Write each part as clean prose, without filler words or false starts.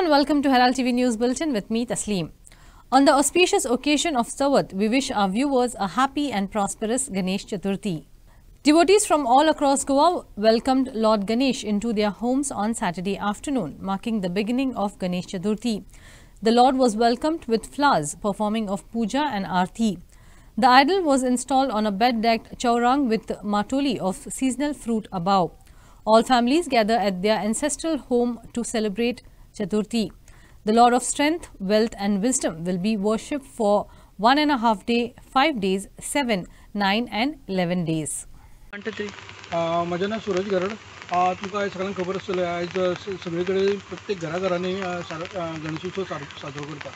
and welcome to Herald TV News Bulletin with me, Tasleem. On the auspicious occasion of Savat, we wish our viewers a happy and prosperous Ganesh Chaturthi. Devotees from all across Goa welcomed Lord Ganesh into their homes on Saturday afternoon, marking the beginning of Ganesh Chaturthi. The Lord was welcomed with flowers, performing of puja and aarti. The idol was installed on a bed-decked chaurang with matoli of seasonal fruit above. All families gather at their ancestral home to celebrate Chaturthi. The Lord of Strength, Wealth and Wisdom will be worshipped for 1.5 days, 5 days, 7, 9 and 11 days. माझे नाव सूरज गरड. तुमकां आयज सगळ्यांक खबर आसतलें, आयज सगळे कडेन प्रत्येक घराघरांनी गणेशोत्सव साजरो करता.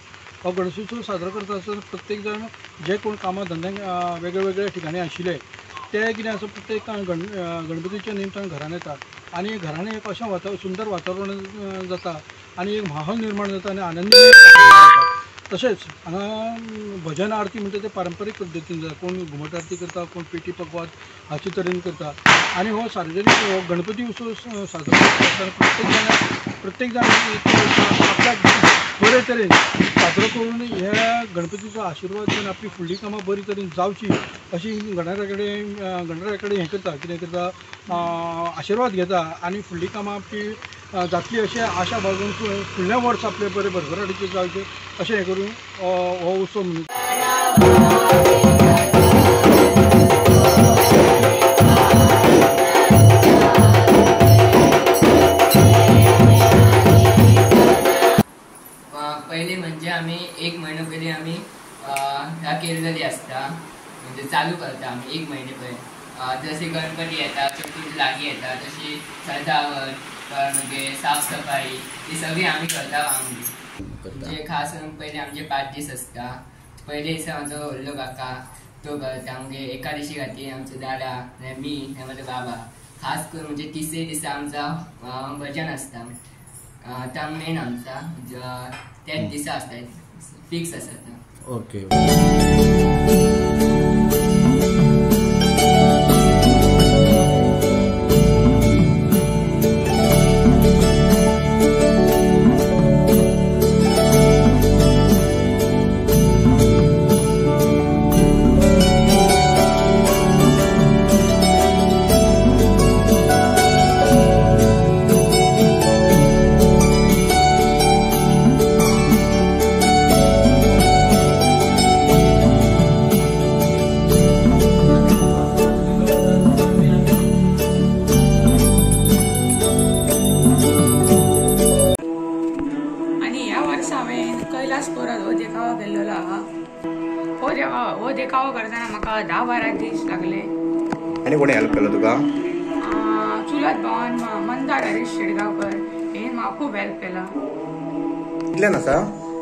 हो गणेशोत्सव साजरो करता आसतना प्रत्येक जण जे कोण कामां धंद्याक वेगळे वेगळे ठिकाणी आशिल्ले ते कितें आसा, प्रत्येक गणपतीच्या निमतान घरान येता आनी घरान एक अशें सुंदर वातावरण जाता आनी एक माहोल निर्माण जाता आनी आनंदी जाता. तशेंच हांगा भजन आरती म्हणटा ते पारंपारीक पद्दतीन जाता. कोण घुमट आरती करता, कोण पेटी पकवाद हाचे तरेन करता. आनी हो सार्वजनीक गणपती उत्सव साजरो करता प्रत्येक जाण आपल्या बरे तरेन साजरो करून ह्या गणपतीचो आशिर्वाद घेवन आपली फुडलीं कामां बरी तरेन जावची अशी गणराया कडेन हें करता, कितें करता, आशिर्वाद घेता आनी फुडलीं कामां आपली जातली अशें आशा बाळगून फुडल्या वर्स आपले बरे भरभराटीचे जावचे अशें हें करून हो उत्सव मनयता. पहिले म्हणजे आम्ही 1 महिना पहिले आम्ही ह्या केलेली असता, म्हणजे चालू करता आम्ही 1 महिने पहिले. जसे गणपती येतात, चतुर्थी लागी येतात, तशी सजावट म्हणजे साफसफाई ही सगळी आम्ही करता. म्हणजे खास करून पहिले आमचे 5 दीस असता. पहिले दिसा माझो व्हडलो काका तो करता, म्हणजे एकादशी खातीर आमचो दादा मी माझो बाबा. खास करून म्हणजे 30 दिसा आमचा भजन असता. त्या मेन आमचा त्याच दिसा असता, फिक्स असता. ओके. हो देखावो करताना म्हाका 10-12 दीस लागले. आणि कोणी हेल्प केलं तुका? चुलत भावान मंदार हरीश शेडगावकर हे म्हाका खूब हेल्प केला. कितल्यान आसा?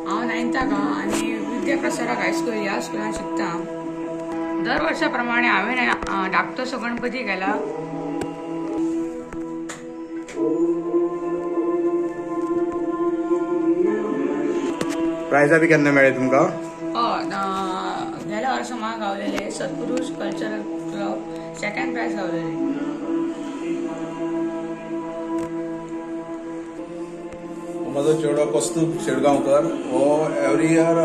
हांव 9th आनी विद्याप्रसारक हायस्कूल ह्या स्कुलान शिकता. दर वर्सा प्रमाणे हांवें धाकटोसो गणपती केला. प्रायझा बी केन्ना मेळ्ळी तुमकां? गेल्या वर्सा म्हाका गावलेले सत्पुरुष कल्चरल क्लब 2nd प्राइज गावलेले. म्हजो चेडो कौस्तुभ शेडगांवकर हो एवरी इयर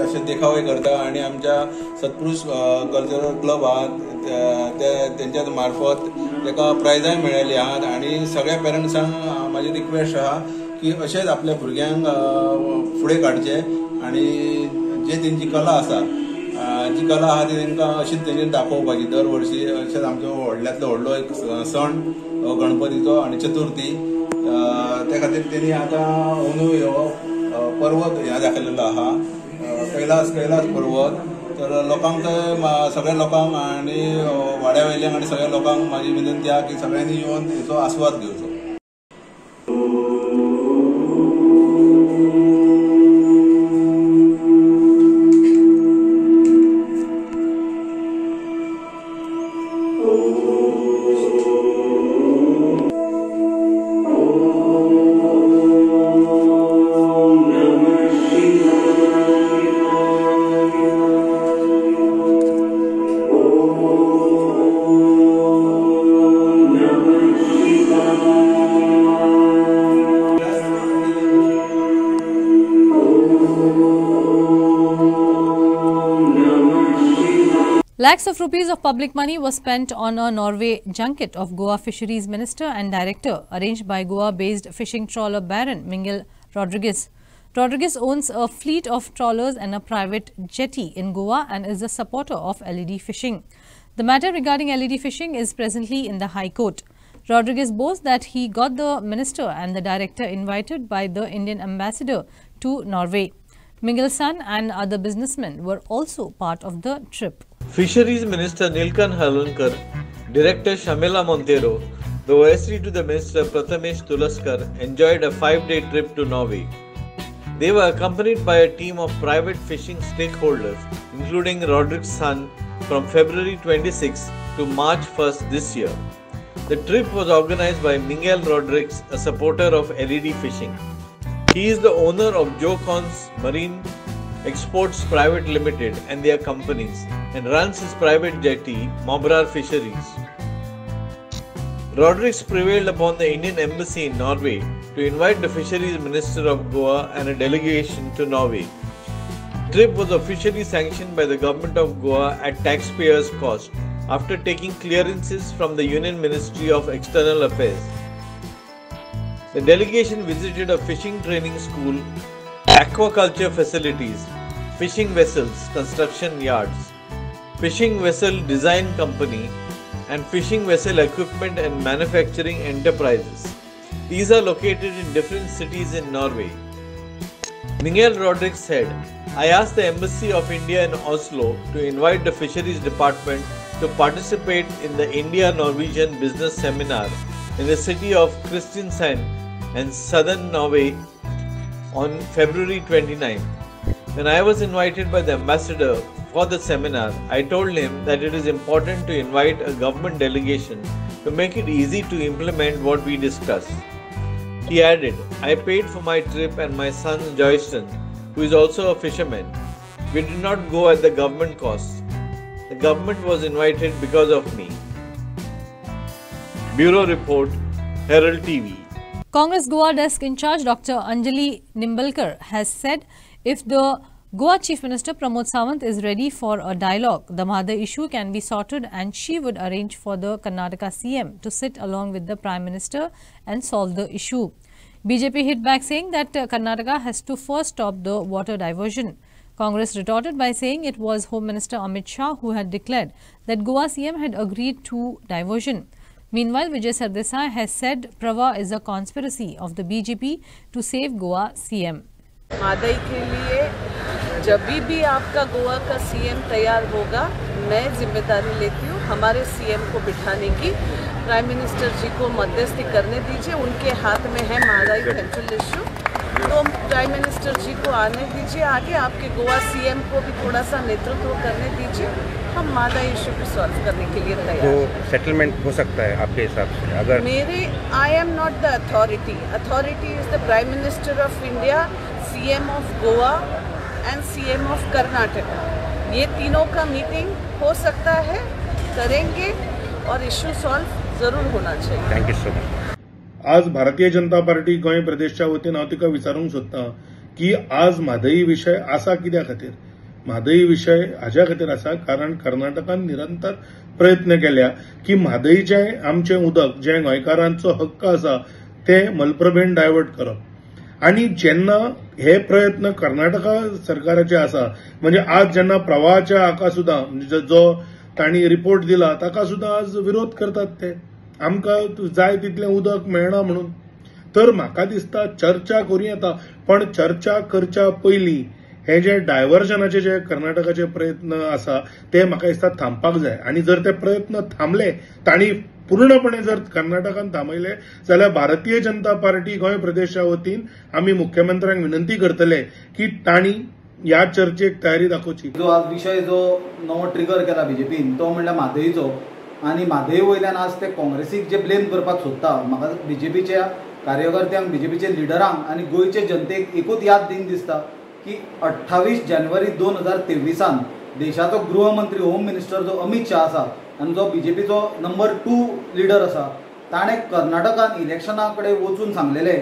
अशे देखावे करता आनी आमच्या सत्पुरुष कल्चरल क्लब आहात तेंच्या मार्फत ताका प्रायजाय मेळयली आहात. आनी सगळ्या पेरंट्सांक म्हाजी रिक्वेस्ट आहा की अशेंच आपल्या भुरग्यांक फुडें काडचे आनी जे तेंची कला आसा, जी कला आहा ती तांकां अशीच तेंचेर दाखोवपाची दर वर्षी. अशेंच आमचो व्हडल्यांतलो व्हडलो एक सण गणपतीचो आनी चतुर्थी. त्या खातीर तेणी आतां अंदूय हो पर्वत ह्या दाखयलेलो आहा, कैलास पर्वत. तर लोकांक सगळ्या लोकांक आनी वाड्या वयल्यांक आनी सगळ्या लोकांक म्हाजी विनंती आहा की सगळ्यांनी येवन हेचो आस्वाद घेवचो. Lakhs of rupees of public money was spent on a Norway junket of Goa Fisheries Minister and Director, arranged by Goa-based fishing trawler baron Miguel Rodrigues. Rodrigues owns a fleet of trawlers and a private jetty in Goa and is a supporter of LED fishing. The matter regarding LED fishing is presently in the High Court. Rodrigues boasts that he got the minister and the director invited by the Indian ambassador to Norway. Miguel's son and other businessmen were also part of the trip. Fisheries Minister Nilkan Halankar, Director Shamila Montero, the OSD to the Minister Prathamesh Tulaskar enjoyed a 5-day trip to Norway. They were accompanied by a team of private fishing stakeholders, including Rodrigues' son, from February 26 to March 1st this year. The trip was organized by Miguel Rodrigues, a supporter of LED fishing. He is the owner of Jocons Marine Exports Private Limited and their companies and runs his private jetty, Mobrar Fisheries. Rodrigues prevailed upon the Indian Embassy in Norway to invite the Fisheries Minister of Goa and a delegation to Norway. The trip was officially sanctioned by the Government of Goa at taxpayers' cost after taking clearances from the Union Ministry of External Affairs. The delegation visited a fishing training school, aquaculture facilities, fishing vessels construction yards, fishing vessel design company, and fishing vessel equipment and manufacturing enterprises. These are located in different cities in Norway. Miguel Rodrigues said, "I asked the Embassy of India in Oslo to invite the Fisheries Department to participate in the India-Norwegian Business Seminar in the city of Kristiansand and southern Norway on February 29. When I was invited by the ambassador for the seminar, I told him that it is important to invite a government delegation to make it easy to implement what we discussed." He added, "I paid for my trip and my son Joyston, who is also a fisherman. We did not go at the government cost. The government was invited because of me." Bureau Report, Herald TV. Congress Goa desk in charge Dr. Anjali Nimbalkar has said if the Goa Chief Minister Pramod Sawant is ready for a dialogue, the Mahadai issue can be sorted and she would arrange for the Karnataka CM to sit along with the Prime Minister and solve the issue. BJP hit back saying that Karnataka has to first stop the water diversion. Congress retorted by saying it was Home Minister Amit Shah who had declared that Goa CM had agreed to diversion. Meanwhile, Vijay Sardesai has said Prava is a conspiracy of the BJP to save Goa CM. मादई के लिए जब भी आपका गोवा का CM तैयार होगा, मैं जिम्मेदारी लेती हूँ हमारे सीएम को बिठाने की। प्राइम मिनिस्टर जी को मध्यस्थी करने दीजिए, उनके हाथ में है मादई सेंट्रल इशू, तो प्राइम मिनिस्टर जी को आने दीजिए आगे, आपके गोवा सीएम को भी थोड़ा सा नेतृत्व करने दीजिए, हम मादई इशू को सॉल्व करने के लिए तैयार हैं। तो सेटलमेंट हो सकता है आपके हिसाब से? अगर I am not the authority is the prime minister of India, CM of Goa and CM of Karnataka. ये तीनों का मीटिंग हो सकता है, करेंगे और इश्यू सॉल्व जरूर होना चाहिए। Thank you so much. आज भारतीय जनता पार्टी गोंय प्रदेशच्या वतीन हांव तिका विचारूंक सोदतां की आज म्हादई विशय आसा कित्या खातीर? म्हादई विशय हाज्या खातीर आसा कारण कर्नाटकान निरंतर प्रयत्न केल्या की म्हादईचें आमचें उदक जें गोंयकारांचो हक्क आसा तें मलप्रभेन डायवर्ट करप। आणि जेन्ना हे प्रयत्न कर्नाटका सरकाराचे आसा, म्हणजे आज जेन्ना प्रवाहाच्या हाका सुद्दां म्हणजे जो तांणी रिपोर्ट दिला ताका सुद्दां आज विरोध करतात ते, आमकां जाय तितलें उदक मेळना म्हणून। तर म्हाका दिसता चर्चा करूं येता, पण चर्चा करच्या पयलीं हे जे डायव्हर्जनाचे जे कर्नाटकाचे प्रयत्न आसा ते म्हाका दिसता थांबपाक जाय। आणि जर ते प्रयत्न थांबले, तांणी पूर्णपणे जर कर्नाटकान थांबयले जाल्यार भारतीय जनता पार्टी गोंय प्रदेशा वतीन आमी मुख्यमंत्र्यांक विनंती करतले की तांणी ह्या चर्चेक तयारी दाखोवची। जो आज विषय जो नवो ट्रिगर केला बीजेपीन तो म्हणल्यार म्हादईचो, आणि म्हादई वयल्यान आज ते काँग्रेसीक जे ब्लेम करपाक सोदता, म्हाका बीजेपीच्या कार्यकर्त्यांक, बीजेपीच्या लिडरांक आणि गोंयचे जनतेक एकूच याद दिन दिसता की 28 जानेवारी 2023 देशाचो गृहमंत्री होम मिनिस्टर जो अमित शाह आसा आनी जो बीजेपीचो नंबर 2 लीडर आसा, ताणें कर्नाटकान इलेक्शना कडेन वचून सांगलेले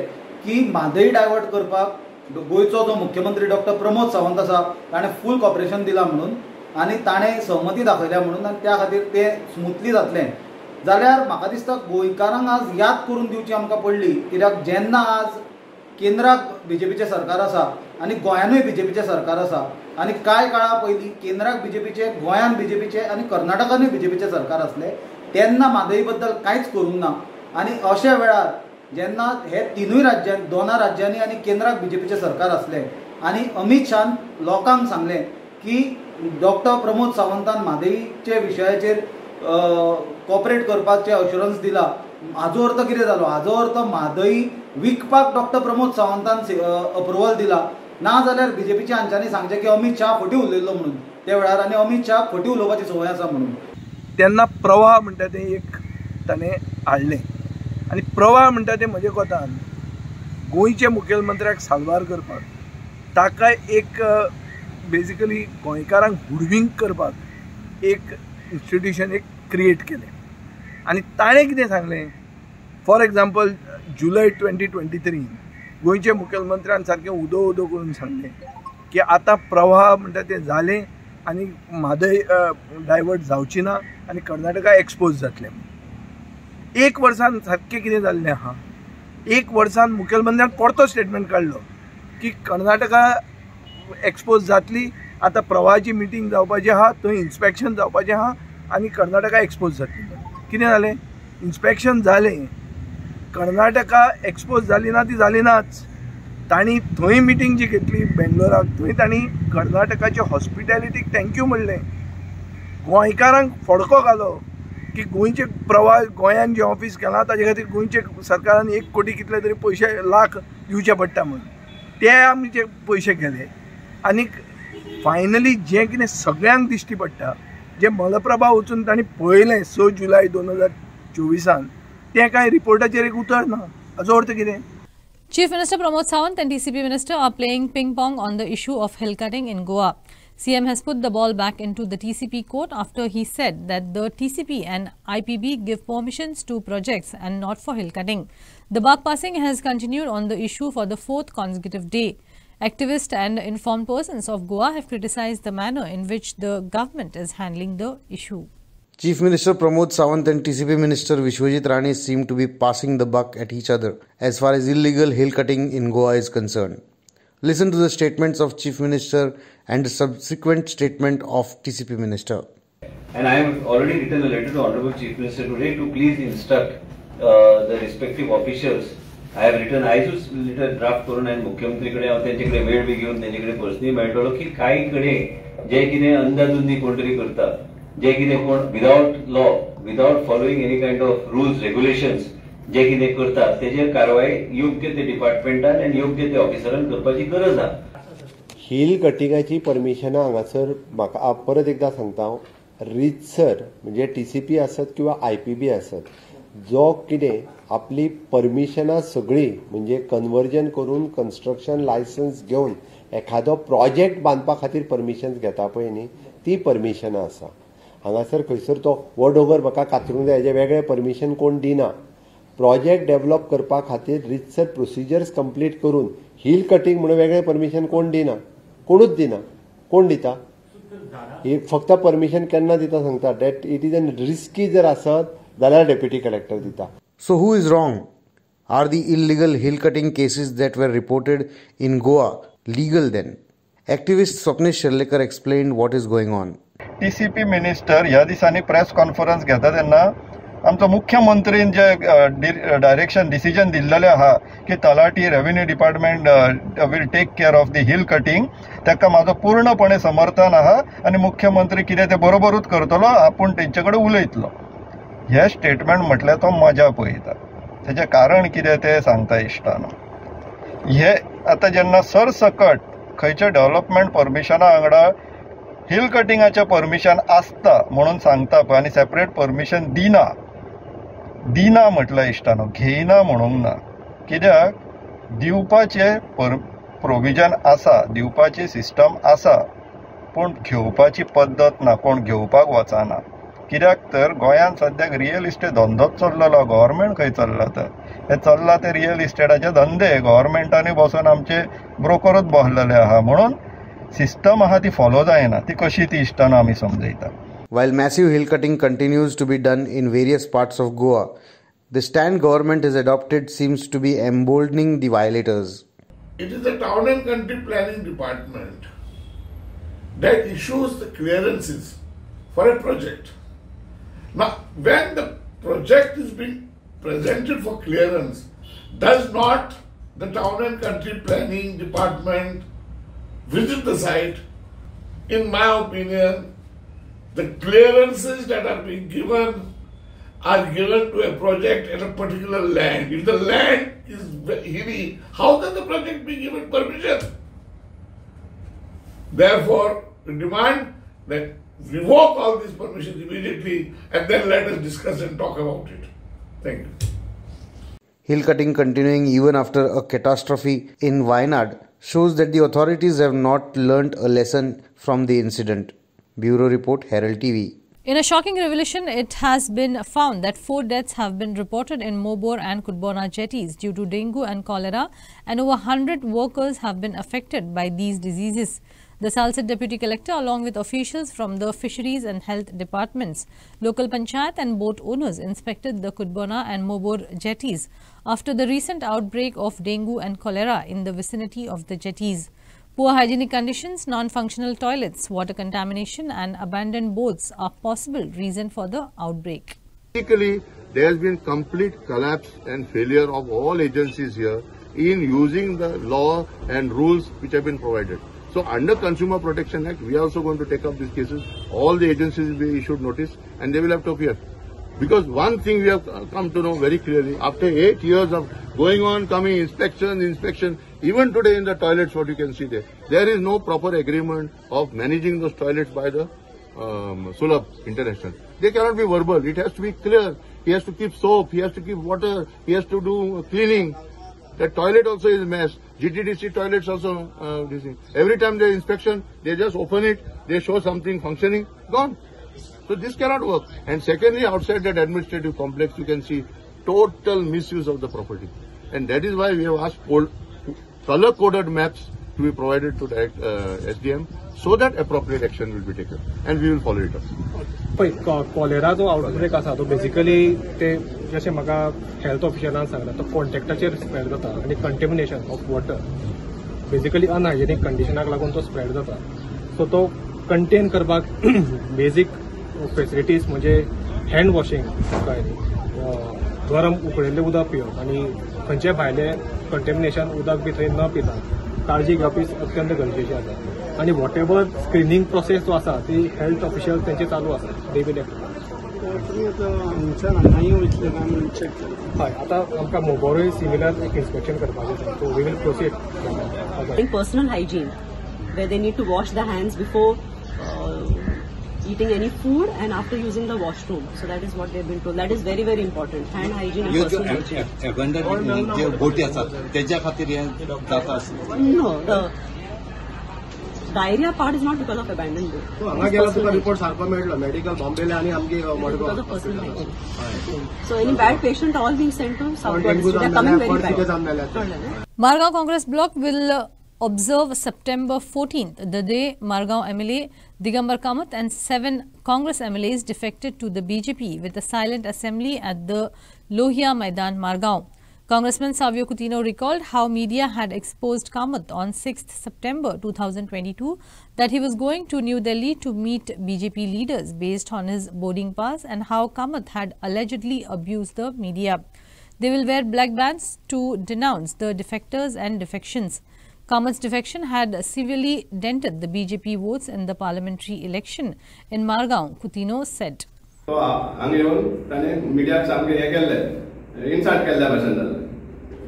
की म्हादई डायवर्ट करपाक गोंयचो जो मुख्यमंत्री डॉक्टर प्रमोद सावंत आसा ताणें फूल कॉपरेशन दिला म्हणून, आनी ताणें सहमती दाखयल्या म्हणून आनी त्या खातीर तें स्मुथली जातलें जाल्यार म्हाका दिसता गोंयकारांक आज याद करून दिवची आमकां पडली, कित्याक जेन्ना आज केंद्राक बीजेपीचें सरकार आसा आनी गोंयानूय बीजेपीचें सरकार आसा आनी कांय काळा पयलीं केंद्राक बीजेपीचें, गोंयान बीजेपीचें आनी कर्नाटकानूय बीजेपीचें सरकार आसलें, तेन्ना म्हादई बद्दल कांयच करूंक ना. आनी अशा वेळार जेन्ना हे तिनूय राज्यां, दोना राज्यांनी आनी केंद्राक बीजेपीचें सरकार आसलें आनी अमित शान लोकांक सांगलें की डॉक्टर प्रमोद सावंतान म्हादईचे विशयाचेर कॉपरेट करपाचें अश्युरन्स दिला. हाजो अर्थ कितें जालो? हाजो अर्थ म्हादई विकपाक डॉक्टर प्रमोद सावंतान अप्रुवल दिला. ना जाल्यार बीजेपीच्या हांच्यांनी सांगचें की अमित शाह फटी उलयल्लो म्हणून त्या वेळार, आनी अमित शाह फटी उलोवपाची संवय आसा म्हणून. तेन्ना प्रवाह म्हणटा तें एक ताणें हाडलें आनी प्रवाह म्हणटा तें म्हज्या कोतान गोंयच्या मुखेलमंत्र्याक साल्वार करपाक, ताका एक बेजिकली गोंयकारांक हुडवींक करपाक एक इन्स्टिट्यूशन एक क्रिएट केलें. आनी ताणें कितें सांगलें, फॉर एग्जाम्पल जुलय 2023 गोंयच्या मुखेलमंत्र्यान सारकें उदो उदो करून सांगलें की आतां प्रवाह म्हणटा तें जालें आनी म्हादय डायवर्ट जावची ना आनी कर्नाटका एक्सपोज जातलें. एक वर्सान सारकें कितें जाल्लें आहा, एक वर्सान मुखेलमंत्र्यान परतो स्टेटमेंट काडलो की कर्नाटका एक्सपोज जातली, आतां प्रवाहाची मिटींग जावपाची आहा, थंय इन्स्पेक्शन जावपाचें आहा आनी कर्नाटका एक्सपोज जातली. कितें जालें? इन्स्पेक्शन जालें, कर्नाटका एक्सपोज जाली ना ती जाली नाच. तांणी थंय मिटींग जी घेतली बेंगलोराक, थंय तांणी कर्नाटकाच्या हॉस्पिटॅलिटीक थँक्यू म्हणलें, गोंयकारांक फडको घालो की गोंयचे प्रवाह गोंयान जें ऑफीस केलां ताजे खातीर गोंयचे सरकारान 1 कोटी कितले तरी पयशे लाख दिवचे पडटा म्हणून ते आमचे पयशे गेले. आनीक फायनली जें कितें सगळ्यांक दिश्टी पडटा, जें मलप्रभा वचून तांणी पळयलें 6 जुलय 2024 तें कांय रिपोर्टाचेर एक उतर ना. हाजो अर्थ कितें? Chief Minister Pramod Sawant and TCP Minister are playing ping pong on the issue of hill cutting in Goa. CM has put the ball back into the TCP court after he said that the TCP and IPB give permissions to projects and not for hill cutting. The buck passing has continued on the issue for the 4th consecutive day. Activists and informed persons of Goa have criticized the manner in which the government is handling the issue. Chief Minister Pramod Sawant and TCP Minister Vishwajit Rane seem to be passing the buck at each other as far as illegal hill cutting in Goa is concerned. Listen to the statements of Chief Minister and the subsequent statement of TCP Minister. And I have already written a letter to Honorable Chief Minister today to please instruct the respective officials. I have written, I just little draft करून आणि मुख्यमंत्रीकडे त्यांच्याकडे वेळ B घेऊन त्यांच्याकडे personally मेळटलो की काही कडे जे कितें अंदाजुंदी कोण तरी करता, जे कितें कोण without law, without following any kind of rules regulations जे कितें करता तेजेर कारवाई योग्य ते डिपार्टमेंटान आनी योग्य ते ऑफिसरान करपाची गरज आहा. हिल कटिंगाची परमिशनां हांगासर म्हाका परत एकदां सांगता हांव, रितसर म्हणजे TCP आसत किंवा IPB आसत, जो कितें आपली परमिशनां सगळी म्हणजे कन्वर्जन करून कन्स्ट्रक्शन लायसन्स घेवन एखादो प्रोजेक्ट बांदपा खातीर परमिशन्स घेता पळय न्ही, ती परमिशनां आसा. हांगासर खंयसर तो वो दोंगर म्हाका कातरूंक जाय हेजें वेगळें परमिशन कोण दिना. प्रोजेक्ट डेव्हलप करपा खातीर रितसर प्रोसिजर्स कंप्लीट करून हिल कटिंग म्हणून वेगळें परमिशन कोण दिना, कोणूच दिना. कोण दिता? फक्त परमिशन केन्ना दिता सांगता, that it is an risky जर आसत जाल्यार डेप्युटी कलेक्टर दिता. So who is wrong? Are the illegal hill cutting cases that were reported in Goa legal then? Activist Swapnish Sherlekar explained what is going on. TCP minister ह्या दिसांनी press conference घेता तेन्ना आमचो मुख्यमंत्रीन जे direction decision दिल्लेलें आहा की तलाटी revenue department will take care of the hill cutting, ताका म्हाजो पूर्णपणे समर्थन आहा आनी मुख्यमंत्री कितें ते बरोबरूच करतलो, आपूण तेंचे कडेन उलयतलो. हे स्टेटमेंट म्हटल्यार तो मजा पळयता. तेजें कारण कितें तें सांगता इश्टानो. हे आतां जेन्ना सरसकट खंयचे डेव्हलपमेंट परमिशना वांगडा हिल कटिंगाचें परमिशन आसता म्हणून सांगता पळय आनी सेपरेट परमिशन दिना म्हटल्यार इश्टानो, घेयना म्हणूंक ना. कित्याक दिवपाचे प्रोविजन आसा, दिवपाची सिस्टम आसा, पूण घेवपाची पद्दत ना, कोण घेवपाक वचना. कित्याक तर गोंयांत सद्याक रियल इस्टेट धंदोच चल्लेलो, गव्हर्मेंट खंय चल्ला तर हे चल्ला ते रियल इस्टेटाचे धंदे, गव्हर्मेंटांनी बसून आमचे ब्रोकरूच बसलेले आहा. म्हणून सिस्टम आहा ती फॉलो जायना, ती कशी ती इश्टाना आमी समजयता. While massive hill cutting continues to be done in various parts of Goa, the stand government has adopted seems to be emboldening the violators. It is the Town and Country Planning Department that issues the clearances for a project. Now, when the project is being presented for clearance, does not the Town and Country Planning Department visit the site? In my opinion, the clearances that are being given are given to a project at a particular land. If the land is hilly, how can the project be given permission? Therefore, we demand that revoke all these permissions immediately and then let us discuss and talk about it. Thank you. Hill cutting continuing even after a catastrophe in Wayanad shows that the authorities have not learnt a lesson from the incident. Bureau Report, Herald TV. In a shocking revelation, it has been found that 4 deaths have been reported in Mobor and Kudbona jetties due to dengue and cholera, and over 100 workers have been affected by these diseases. The Salsett Deputy Collector, along with officials from the Fisheries and Health Departments, local panchayat and boat owners inspected the Kudbona and Mobor jetties after the recent outbreak of dengue and cholera in the vicinity of the jetties. Poor hygienic conditions, non-functional toilets, water contamination and abandoned boats are possible reason for the outbreak. Basically, there has been complete collapse and failure of all agencies here in using the law and rules which have been provided. So under Consumer Protection Act, we are also going to take up these cases. All the agencies will be issued notice and they will have to appear. Because one thing we have come to know very clearly, after 8 years of going on, coming, inspection, even today in the toilets, what you can see there is no proper agreement of managing those toilets by the Sulabh International. They cannot be verbal. It has to be clear. He has to keep soap, he has to keep water, he has to do cleaning. The toilet also is a mess. GTDC toilets also, every time there is inspection, they just open it, they show something functioning, gone. So this cannot work. And secondly, outside that administrative complex, you can see total misuse of the property. And that is why we have asked color-coded maps to be provided to the SDM so that appropriate action will be taken. And we will follow it up. Cholera जो outbreak आसा तो basically ते जशें म्हाका health ऑफिशियलान Sangla तो कॉन्टॅक्टाचेर spread जाता आनी contamination of water basically unhygienic कंडिशनाक लागून तो स्प्रेड जाता. सो तो कंटेन करपाक बेसिक फेसिलिटीज म्हणजे हँड वॉशिंग काय गरम उकळिल्लें उदक पिवप आनी खंयचें भायलें कंटेमिनेशन उदक बी थंय न पिता काळजी घेवप अत्यंत गरजेची आसा. आनी वॉट एवर स्क्रिनींग प्रोसेस जो आसा ती हेल्थ ऑफिशियल तेंचे चालू आसा. दे विल हय आतां आमकां मोबोरूय सिमिलर एक इन्स्पेक्शन करपाचें आसा. So we will proceed. Personal hygiene where they need to wash their hands before eating any food and after using the washroom. So that is what they've been told. That is very, very important. Hand hygiene and personal hygiene. Abandoned जे बोटी आसात तेज्या खातीर हे जाता आसता. No, the diarrhea part is not because of abandoned boat. हांगा गेला तुका report सारको मेळटलो मेडिकल बॉम्बेले आनी आमगे because of personal hygiene. So any bad patient all being sent to southwards. They are coming very bad. Margao Congress bloc will observe September 14th, the day Margao MLA Digambar Kamath and 7 Congress MLAs defected to the BJP with a silent assembly at the Lohia Maidan, Margao. Congressman Savio Coutinho recalled how media had exposed Kamath on 6th September 2022 that he was going to New Delhi to meet BJP leaders based on his boarding pass and how Kamath had allegedly abused the media. They will wear black bands to denounce the defectors and defections. Kamath's defection had severely dented the BJP votes in the parliamentary election in Margao, Coutinho said. So, हांगा येवन ताणे मिडियाक सामके हे केल्ले insult केल्ल्या भाशेन जालें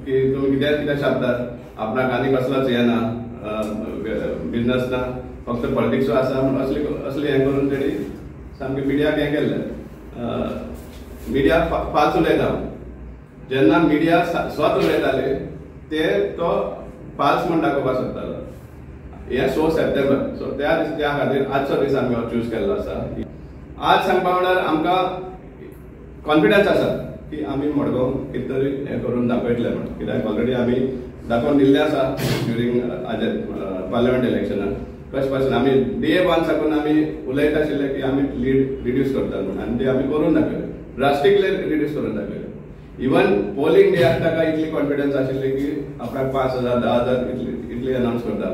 की तुमी कित्याक शब्दात आपणाक आनी कसलोच हे ना बिझनस ना फक्त पॉलिटिक्स आसा असले हे करून तेणी सामके मिडियाक हे केल्ले. मिडिया पाच उलयता जेन्ना मिडिया स्वत उलयताले ते तो पाल्स म्हण दाखोवपाक सोदतालो. हे 6 सप्टेंबर सो त्या खातीर आजचो दीस आमी चूज केल्लो आसा. आज सांगपा म्हळ्यार आमकां कॉन्फिडन्स आसा की आमी मडगांव कितें तरी हे करून दाखयतले म्हणून कित्याक ऑलरेडी आमी दाखोवन दिल्ले आसा ड्युरींग पार्लियामेंट इलेक्शनाक कशें पासून आमी डे 1 साकून आमी उलयता आशिल्ले की आमी लीड रिड्यूस करता म्हणून आनी ते आमी करून दाखयले ड्रास्टिकली रिड्यूस करून दाखयले इवन पोलिंग डे ताका इतली कॉन्फिडन्स आशिल्ली की आपणाक 5,000 10,000 इतली अनाउन्स करता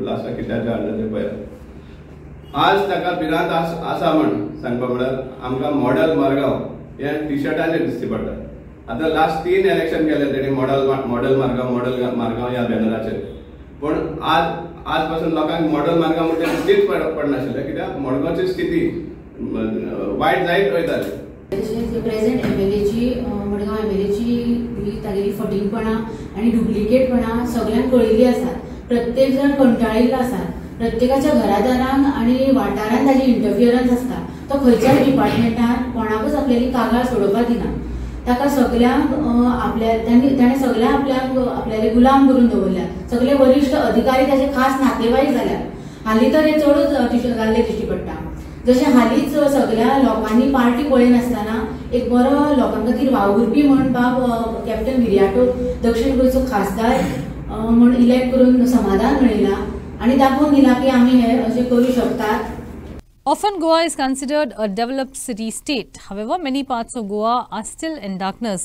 लास्टाक कित्याच्या हाडले ते पळयात आज ताका भिरांत आसा म्हण सांगपा म्हळ्यार आमकां मॉडल मडगांव हे टी-शर्टाचेर दिसची पडटा आतां लास्ट 3 इलेक्शन केले तेणी मॉडल मारगांव ह्या बॅनराचेर पण आज पासून लोकांक मॉडल मारगांव म्हणजे दिसतीच पडनाशिल्ले कित्याक मडगांवची स्थिती वायट जायत वयताली प्रेझेंट एमएलएची मडगांव एमएलएची तागेली फटींगपणा आनी डुप्लिकेटपणा सगळ्यांक कळिल्ली आसा प्रत्येक जण कंटाळिल्लो आसा प्रत्येकाच्या घरादारांक आनी वाठारांत ताजी इंटरफियरन्स आसता तो खंयच्याच डिपार्टमेंटान कोणाकूच आपल्याली कागाळ सोडोवपाक दिना ताका सगळ्यांक ताणें सगळ्यांक आपल्याले गुलाम करून दवरल्या सगळे वरिश्ठ अधिकारी ताचे खास नातेवाईक जाल्यात हालीं तर हे चडूच घाल्ले दिश्टी पडटा जशें हालींच सगळ्या लोकांनी पार्टी पळय नासतना एक बरो लोकां खातीर वावुरपी म्हण बाब कॅप्टन विरियाटो दक्षिण गोंयचो खासदार म्हण इलेक्ट करून समाधान मेळयलां आनी दाखोवन दिलां की आमी हे अशें करूं शकतात. Often Goa is considered a developed city state. However, many parts of Goa are still in darkness.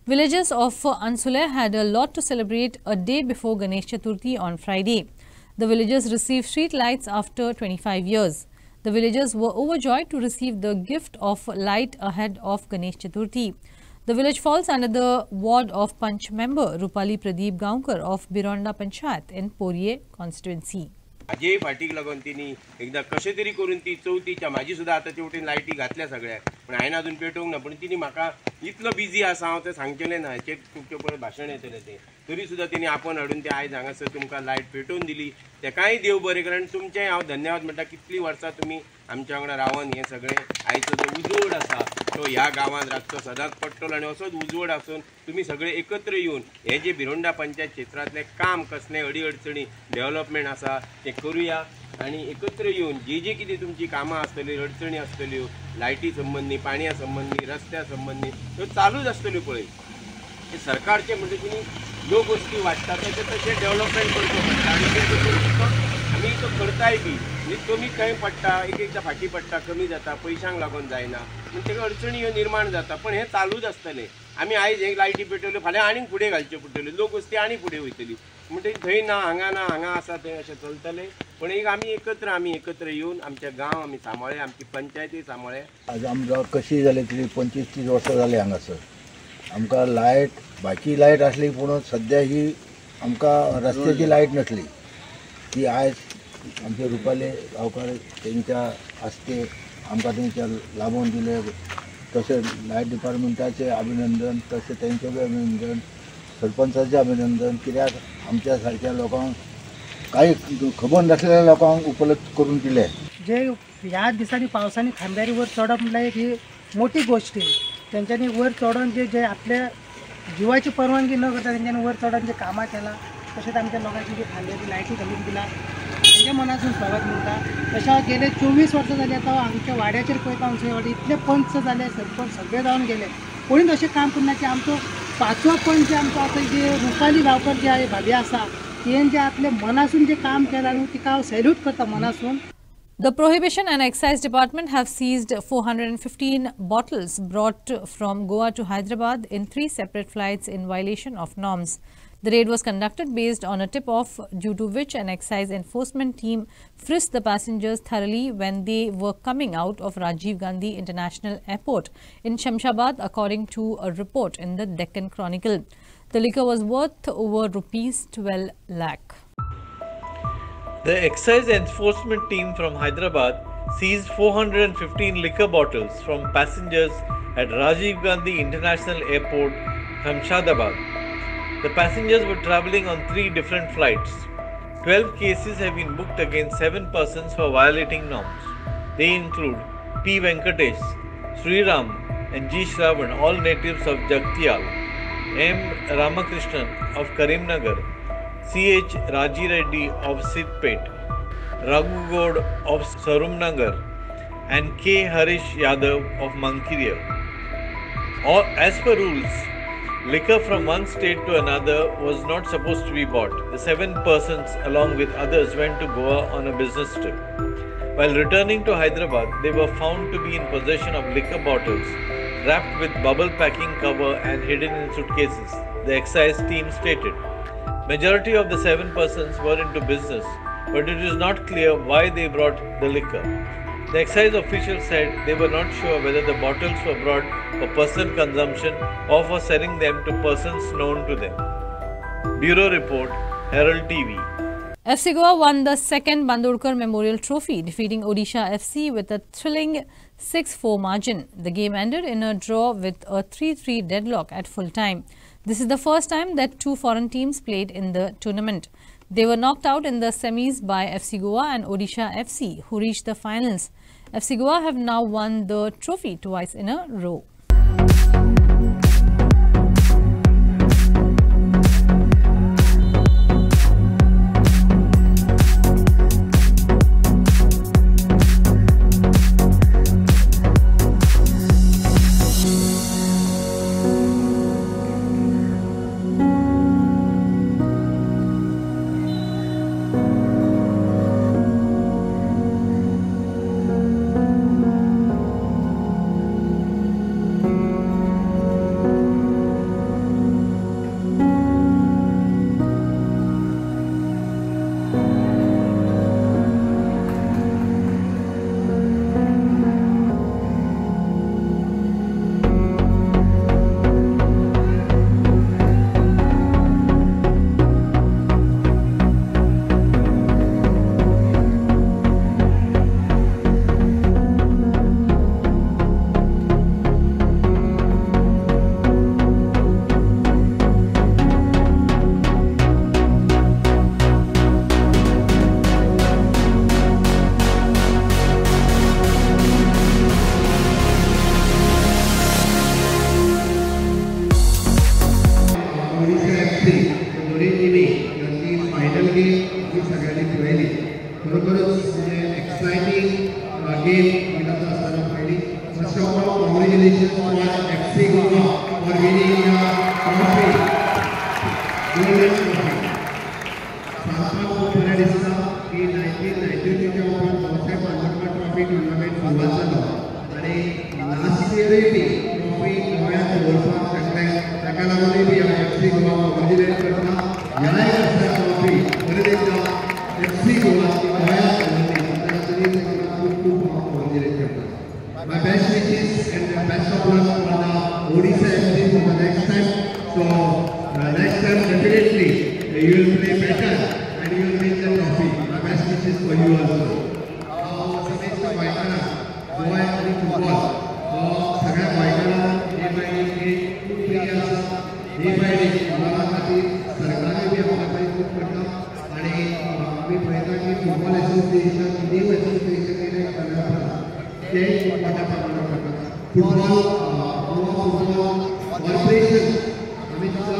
Villagers of Ansulai had a lot to celebrate a day before Ganesh Chaturthi on Friday. The villagers received street lights after 25 years. The villagers were overjoyed to receive the gift of light ahead of Ganesh Chaturthi. The village falls under the ward of Panch member Rupali Pradeep Gaonkar of Bironda Panchayat in Poriye constituency. हाजे फाटीक लागून तिणी एकदा कशें तरी करून ती चवथीच्या म्हाजी सुद्दां आतांचे वटेन लायटी घातल्या सगळ्याक पण हांवें अजून पेटोवंक ना पण तिणी म्हाका इतलो बिजी आसा हांव तें सांगचेलें ना हाचेर तुमचे पळय भाशण येतलें तें तरी सुद्दां तिणी आपोवन हाडून ते आयज हांगासर तुमकां लायट पेटोवन दिली तेकाय देव बरें कारण तुमचें हांव धन्यवाद म्हणटा कितलीं वर्सां तुमी आमच्या वांगडा रावन हें सगळें आयचो जो उजवड आसा तो ह्या गांवांत रातचो सदांच पडटलो आनी असोच उजवड आसून तुमी सगळे एकत्र येवन हे जे बिरोंडा पंचायत क्षेत्रांतलें काम कसलें अडी अडचणी डेव्हलपमेंट आसा तें करुया आनी एकत्र येवन जी कितें तुमची कामां आसतली अडचणी आसतल्यो लायटी संबंदी पाणया संबंदी रस्त्या संबंदी त्यो चालूच आसतल्यो पळय हे सरकारचे म्हणटकीर ह्यो गोश्टी वाडटा तेचे तशें डेव्हलपमेंट करचो पडटा आनी आमी तो करताय बी आनी कमी खंय पडटा एकदां फाटी पडटा कमी जाता पयशांक लागून जायना पूण तेका अडचणी ह्यो निर्माण जाता पण हें चालूच आसतलें आमी आयज हे लायटी पेटयल्यो फाल्यां आनीक फुडें घालच्यो पडटल्यो लोक गोश्टी आनी फुडें वयतली म्हणटकीर थंय ना हांगा आसा थंय अशें चलतलें पण एक आमी एकत्र येवन आमचे गांव आमी सांबाळ्ळे आमची पंचायती सांबाळ्ळे आज आमकां कशी जाली तरी 25-30 वर्सां जाली हांगासर आमकां लायट बाकी लायट आसली पूण सद्या ही आमकां रस्त्याची लायट नसली ती आयज आमचे रुपाले गांवकार तेंच्या हस्ते आमकां तेंच्या लाबोवन दिले तशें लायट डिपार्टमेंटाचें अभिनंदन तशें तेंचें अभिनंदन सरपंचाचें अभिनंदन कित्याक आमच्या सारक्या लोकांक कांय खबर नासलेल्या लोकांक उपलब्ध करून दिले जे ह्या दिसांनी पावसांनी खांब्यारी वर चडप म्हणल्यार एक ही मोठी गोष्ट तेंच्यांनी वर चडोवन जे आपल्या जिवाची परवानगी न करता तेंच्यांनी वर चडोवन जे कामां केलां तशेंच आमच्या लोकांची जी खांब्याची लायटी घालून दिला तेंच्या मनासून स्वागत म्हणटा तशें गेले 24 वर्सां जालीं आतां आमच्या वाड्याचेर पळयता आमचे वाडी इतले पंच जाले सरपंच सगळे जावन गेले कोणीच अशें काम करना की आमचो 5वो पंच जे आमचो आतां जे रुपाली गांवकर जे भाभी आसा तें जे आपले मनासून जे काम केलां न्हू तिका हांव सॅल्यूट करता मनासून. The Prohibition and Excise Department have seized 415 bottles brought from Goa to Hyderabad in 3 separate flights in violation of norms. The raid was conducted based on a tip-off, due to which an excise enforcement team frisked the passengers thoroughly when they were coming out of Rajiv Gandhi International Airport in Shamshabad, according to a report in the Deccan Chronicle. The liquor was worth over rupees 12 lakh. The excise enforcement team from Hyderabad seized 415 liquor bottles from passengers at Rajiv Gandhi International Airport, Shamshabad. The passengers were travelling on 3 different flights. 12 cases have been booked against 7 persons for violating norms. They include P. Venkatesh, Sriram and G. Shravan, all natives of Jagtial, M. Ramakrishnan of Karimnagar, C.H. Raji Reddy of Sidpet, Raghu God of Sarumnagar and K. Harish Yadav of Mankiriya. As per rules, Liquor from one state to another was not supposed to be bought. The 7 persons, along with others, went to Goa on a business trip. While returning to Hyderabad, they were found to be in possession of liquor bottles wrapped with bubble packing cover and hidden in suitcases, the excise team stated. Majority of the 7 persons were into business, but it is not clear why they brought the liquor. The excise official said they were not sure whether the bottles were brought for personal consumption or for selling them to persons known to them. Bureau Report, Herald TV. FC Goa won the second Bandurkar Memorial Trophy, defeating Odisha FC with a thrilling 6-4 margin. The game ended in a draw with a 3-3 deadlock at full time. This is the first time that 2 foreign teams played in the tournament. They were knocked out in the semis by FC Goa and Odisha FC, who reached the finals. FC Goa have now won the trophy twice in a row. My best wishes and the best of luck for the Odisha FC for the next time. So next time definitely you will play better and you will win the trophy. My best wishes for you also. समेस्त बायकांना गोवा आणि football सगळ्या बायकांना day by day खूप प्रिय आसा. Day by day फुटबॉला खातीर सरकारान बी आपल्या प्रयत्न करता आणि आमी पळयता की फुटबॉल एसोसिएशन टीम एसोसिएशन ते मोठ्या प्रमाणात करतात. फुटबॉल गोवा फुटबॉल कॉर्पोरेशन आम्ही सुद्धा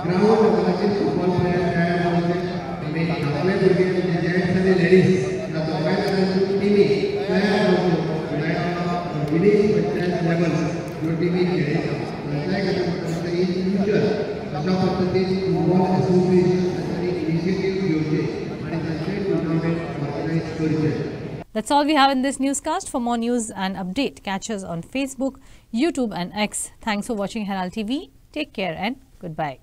ग्राउंड लेवलाचेर फुटबॉल प्लेयर तयार करपाचे आमी आपले भुरगे जेंट्स आनी लेडीज ह्या दोगांय जाणांच्यो टिमी तयार करच्यो विलेज पंचायत लेवल ह्यो टिमी खेळयता. त्याच खातीर म्हाका इन फ्युचर अशा पद्दतीन फुटबॉल एसोसिएशन तांच्यांनी इनिशिएटीव घेवचे आनी तांचे टुर्नामेंट ऑर्गनायज करचे. That's all we have in this newscast. For more news and update, catch us on Facebook, YouTube and X. Thanks for watching Herald TV. Take care and goodbye.